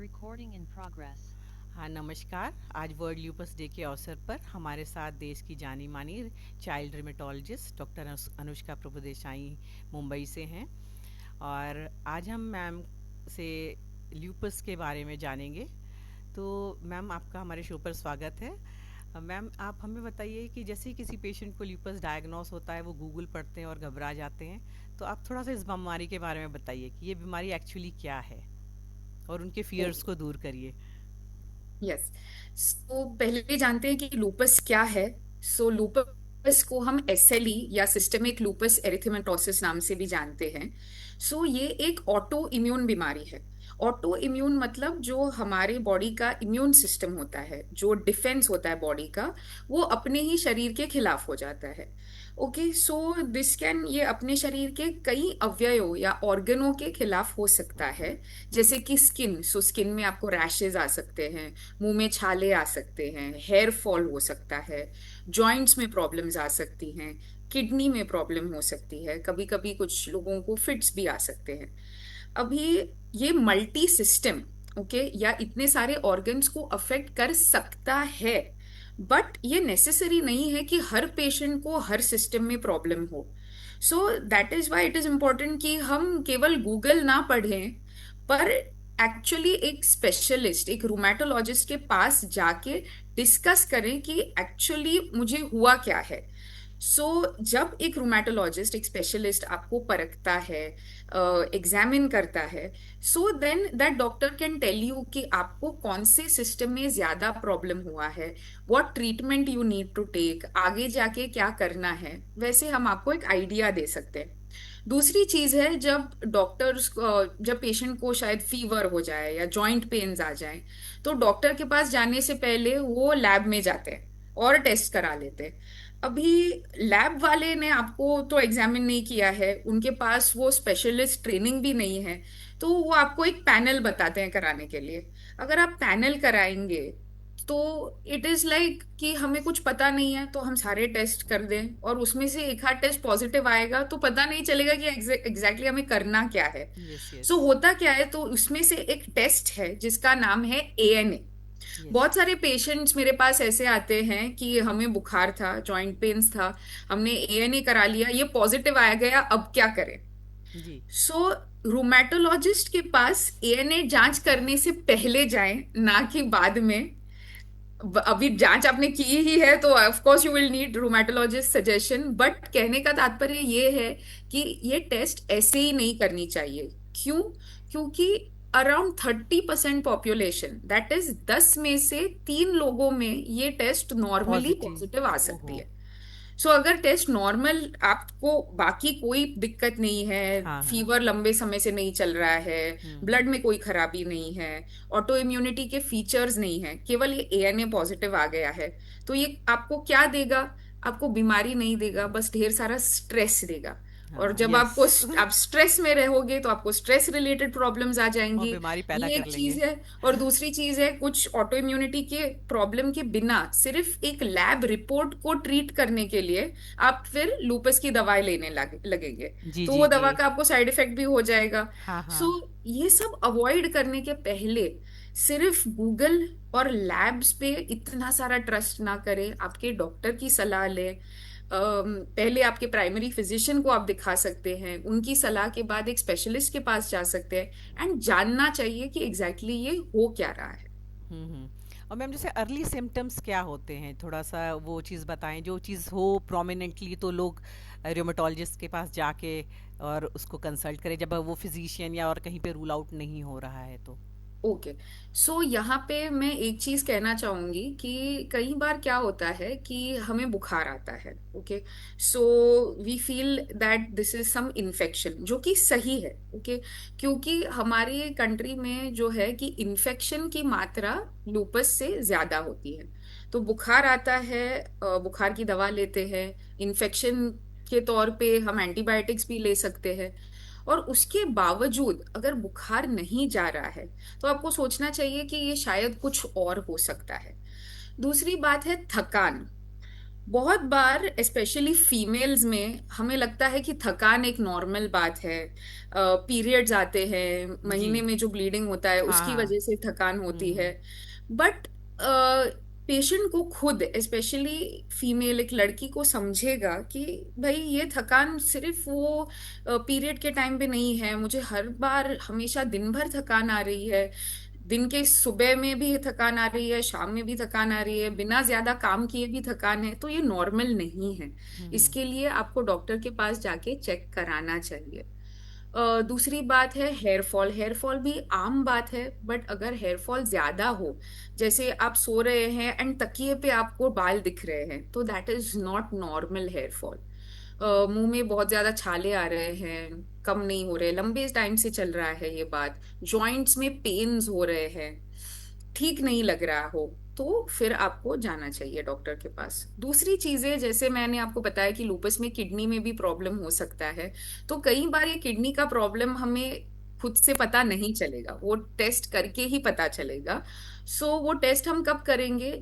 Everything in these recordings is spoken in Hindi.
Recording in progress. हाँ नमस्कार। आज वर्ल्ड ल्यूपस डे के अवसर पर हमारे साथ देश की जानी मानी चाइल्ड रिमेटोलॉजिस्ट डॉक्टर अनुष्का प्रभुदेसाई मुंबई से हैं और आज हम मैम से ल्यूपस के बारे में जानेंगे। तो मैम आपका हमारे शो पर स्वागत है। मैम आप हमें बताइए कि जैसे ही किसी पेशेंट को ल्यूपस डायग्नोस होता है वो गूगल पढ़ते हैं और घबरा जाते हैं, तो आप थोड़ा सा इस बीमारी के बारे में बताइए कि ये बीमारी एक्चुअली क्या है और उनके फियर्स को दूर करिए। यस। सो पहले जानते हैं कि लूपस क्या है। सो लूपस को हम एसएलई या सिस्टेमिक लूपस एरिथेमेटोसिस नाम से भी जानते हैं। सो ये एक ऑटो इम्यून बीमारी है। ऑटो इम्यून मतलब जो हमारे बॉडी का इम्यून सिस्टम होता है, जो डिफेंस होता है बॉडी का, वो अपने ही शरीर के खिलाफ हो जाता है। ओके, सो दिस कैन, ये अपने शरीर के कई अवयवों या ऑर्गनों के खिलाफ हो सकता है। जैसे कि स्किन, सो स्किन में आपको रैशेज आ सकते हैं, मुंह में छाले आ सकते हैं, हेयर फॉल हो सकता है, जॉइंट्स में प्रॉब्लम्स आ सकती हैं, किडनी में प्रॉब्लम हो सकती है, कभी कभी कुछ लोगों को फिट्स भी आ सकते हैं। अभी ये मल्टी सिस्टम, ओके, या इतने सारे ऑर्गन्स को अफेक्ट कर सकता है, बट ये नेसेसरी नहीं है कि हर पेशेंट को हर सिस्टम में प्रॉब्लम हो। So that is why it is important कि हम केवल गूगल ना पढ़ें, पर एक्चुअली एक स्पेशलिस्ट, एक रूमेटोलॉजिस्ट के पास जाके डिस्कस करें कि एक्चुअली मुझे हुआ क्या है। जब एक रूमेटोलॉजिस्ट, एक स्पेशलिस्ट आपको परखता है, एग्जामिन करता है, so then that doctor can tell you कि आपको कौन से सिस्टम में ज्यादा प्रॉब्लम हुआ है, what treatment you need to take, आगे जाके क्या करना है। वैसे हम आपको एक आइडिया दे सकते हैं। दूसरी चीज है, जब डॉक्टर्स, जब पेशेंट को शायद फीवर हो जाए या जॉइंट पेन्स आ जाए, तो डॉक्टर के पास जाने से पहले वो लैब में जाते हैं और टेस्ट करा लेते हैं। अभी लैब वाले ने आपको तो एग्जामिन नहीं किया है, उनके पास वो स्पेशलिस्ट ट्रेनिंग भी नहीं है, तो वो आपको एक पैनल बताते हैं कराने के लिए। अगर आप पैनल कराएंगे तो इट इज लाइक कि हमें कुछ पता नहीं है तो हम सारे टेस्ट कर दें और उसमें से एक आध टेस्ट पॉजिटिव आएगा तो पता नहीं चलेगा कि एग्जैक्टली हमें करना क्या है। Yes yes. होता क्या है, तो उसमें से एक टेस्ट है जिसका नाम है एएनए। यस। बहुत सारे पेशेंट्स मेरे पास ऐसे आते हैं कि हमें बुखार था, जॉइंट पेन्स था, हमने एएनए करा लिया, ये पॉजिटिव आ गया, अब क्या करें। जी। सो रूमेटोलॉजिस्ट के पास एएनए जांच करने से पहले जाएं, ना कि बाद में। अभी जांच आपने की ही है तो of course you will need rheumatologist suggestion, but कहने का तात्पर्य ये है कि ये टेस्ट ऐसे ही नहीं करनी चाहिए। क्यों? क्योंकि अराउंड 30% पॉपुलेशन, दैट इज 10 में से 3 लोगों में ये टेस्ट नॉर्मली पॉजिटिव आ पॉजिटिव। सकती ओहो। है। अगर टेस्ट नॉर्मल, आपको बाकी कोई दिक्कत नहीं है, हाँ हाँ। फीवर लंबे समय से नहीं चल रहा है, हम्म। ब्लड में कोई खराबी नहीं है, ऑटो इम्यूनिटी के फीचर्स नहीं है, केवल ये एएनए पॉजिटिव आ गया है, तो ये आपको क्या देगा? आपको बीमारी नहीं देगा, बस ढेर सारा स्ट्रेस देगा। और हाँ जब यस। आप स्ट्रेस में रहोगे तो आपको स्ट्रेस रिलेटेड प्रॉब्लम्स आ और जाएंगी। बीमारी पैदा ये कर एक लेंगे। चीज है। और दूसरी चीज है, कुछ ऑटो इम्यूनिटी के प्रॉब्लम के बिना सिर्फ एक लैब रिपोर्ट को ट्रीट करने के लिए आप फिर लूपस की दवाई लेने लगेंगे, जी तो जी वो जी। दवा का आपको साइड इफेक्ट भी हो जाएगा। हाँ हाँ। सो ये सब अवॉइड करने के पहले सिर्फ गूगल और लैब्स पे इतना सारा ट्रस्ट ना करें, आपके डॉक्टर की सलाह लें। पहले आपके प्राइमरी फिजिशियन को आप दिखा सकते हैं, उनकी सलाह के बाद एक स्पेशलिस्ट के पास जा सकते हैं, एंड जानना चाहिए कि एग्जैक्टली ये हो क्या रहा है। हम्म। और मैम जैसे अर्ली सिम्टम्स क्या होते हैं, थोड़ा सा वो चीज़ बताएं जो चीज़ हो प्रोमिनेंटली तो लोग रियोमेटोलॉजिस्ट के पास जाके और उसको कंसल्ट करें जब वो फिजिशियन या और कहीं पे रूल आउट नहीं हो रहा है तो। ओके, यहाँ पे मैं एक चीज कहना चाहूंगी कि कई बार क्या होता है कि हमें बुखार आता है। Okay, so we feel that this is some infection, जो कि सही है। ओके, क्योंकि हमारी कंट्री में जो है कि इन्फेक्शन की मात्रा लूपस से ज्यादा होती है। तो बुखार आता है, बुखार की दवा लेते हैं, इन्फेक्शन के तौर पे हम एंटीबायोटिक्स भी ले सकते हैं, और उसके बावजूद अगर बुखार नहीं जा रहा है तो आपको सोचना चाहिए कि ये शायद कुछ और हो सकता है। दूसरी बात है थकान। बहुत बार स्पेशली फीमेल्स में हमें लगता है कि थकान एक नॉर्मल बात है। पीरियड्स आते हैं, जी। महीने में जो ब्लीडिंग होता है हाँ, उसकी हाँ। वजह से थकान हुँ, होती है। हुँ। बट पेशेंट को खुद, स्पेशली फीमेल, एक लड़की को समझेगा कि भाई ये थकान सिर्फ वो पीरियड के टाइम पे नहीं है, मुझे हर बार हमेशा दिन भर थकान आ रही है, दिन के सुबह में भी थकान आ रही है, शाम में भी थकान आ रही है, बिना ज्यादा काम किए भी थकान है, तो ये नॉर्मल नहीं है। हुँ, हुँ। इसके लिए आपको डॉक्टर के पास जाके चेक कराना चाहिए। दूसरी बात है हेयर फॉल। हेयर फॉल भी आम बात है, बट अगर हेयर फॉल ज्यादा हो, जैसे आप सो रहे हैं एंड तकिए पे आपको बाल दिख रहे हैं, तो that is not normal hair fall. मुंह में बहुत ज्यादा छाले आ रहे हैं, कम नहीं हो रहे, लंबे टाइम से चल रहा है ये बात, जॉइंट्स में पेन्स हो रहे हैं, ठीक नहीं लग रहा हो, तो फिर आपको जाना चाहिए डॉक्टर के पास। दूसरी चीजें, जैसे मैंने आपको बताया कि लूपस में किडनी में भी प्रॉब्लम हो सकता है, तो कई बार ये किडनी का प्रॉब्लम हमें खुद से पता नहीं चलेगा, वो टेस्ट करके ही पता चलेगा। सो वो टेस्ट हम कब करेंगे,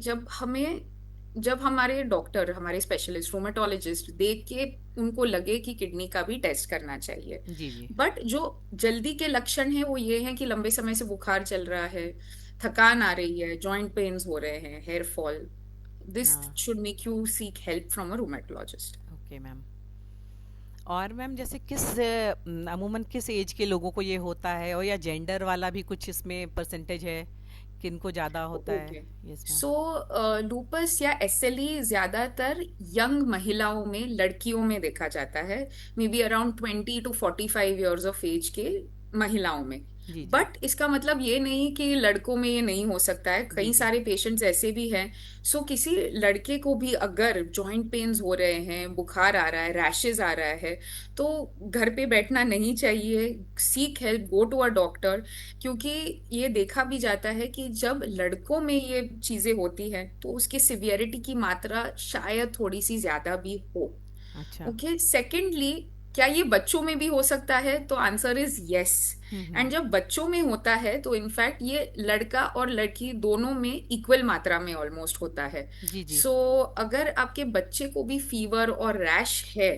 जब हमारे डॉक्टर, हमारे स्पेशलिस्ट रोमेटोलॉजिस्ट देख के उनको लगे कि किडनी का भी टेस्ट करना चाहिए। जी, जी। बट जो जल्दी के लक्षण हैं वो ये हैं कि लंबे समय से बुखार चल रहा है, थकान आ रही है, जॉइंट पेन्स हो रहे हैं, हेयर फॉल, दिस हाँ, should make you seek help from a rheumatologist. Okay ma'am. और मैम जैसे अमूमन किस एज के लोगों को ये होता है, और या जेंडर वाला भी कुछ इसमें परसेंटेज है, किनको ज़्यादा होता है? Okay. Yes ma'am. So lupus या एसएलई ज्यादातर यंग महिलाओं में, लड़कियों में देखा जाता है, may be around 20 to 45 years of age के महिलाओं में। जी, जी। बट इसका मतलब ये नहीं कि लड़कों में ये नहीं हो सकता है, जी, कई जी। सारे पेशेंट्स ऐसे भी हैं। सो किसी लड़के को भी अगर जॉइंट पेन्स हो रहे हैं, बुखार आ रहा है, रैशेज आ रहा है, तो घर पे बैठना नहीं चाहिए, seek help, go to a doctor. क्योंकि ये देखा भी जाता है कि जब लड़कों में ये चीजें होती हैं तो उसकी सिवियरिटी की मात्रा शायद थोड़ी सी ज्यादा भी हो। अच्छा। ओके, सेकेंडली, क्या ये बच्चों में भी हो सकता है, तो answer is yes. Hmm, and hmm. जब बच्चों में होता है तो इनफैक्ट ये लड़का और लड़की दोनों में इक्वल मात्रा में ऑलमोस्ट होता है। जी, जी। सो अगर आपके बच्चे को भी फीवर और रैश है,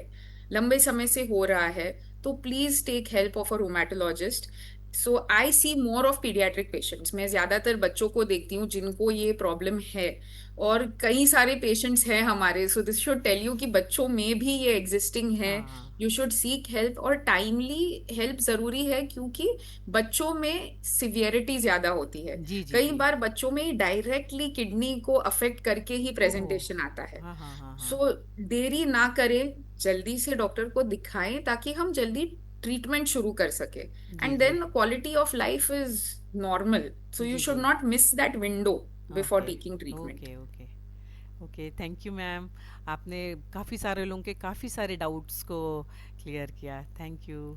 लंबे समय से हो रहा है, तो please take help of a rheumatologist. So I see more of paediatric patients, मैं ज्यादातर बच्चों को देखती हूँ जिनको ये प्रॉब्लम है, और कई सारे पेशेंट्स हैं हमारे। So this should tell you कि बच्चों में भी ये एग्जिस्टिंग है। हाँ। यू शुड सीक हेल्प, और टाइमली हेल्प जरूरी है, क्योंकि बच्चों में सिवियरिटी ज्यादा होती है। जी, जी, कई जी। बार बच्चों में डायरेक्टली किडनी को अफेक्ट करके ही ओह! प्रेजेंटेशन आता है। हाँ, हाँ, हाँ, हाँ। सो देरी ना करें, जल्दी से डॉक्टर को दिखाएं ताकि हम जल्दी ट्रीटमेंट शुरू कर सके। जी, एंड जी। Then quality of life is normal, so you जी, शुड जी। Not miss that window before okay, taking treatment. Okay, okay. Okay, thank you ma'am. आपने काफ़ी सारे लोगों के काफ़ी सारे डाउट्स को क्लियर किया। Thank you.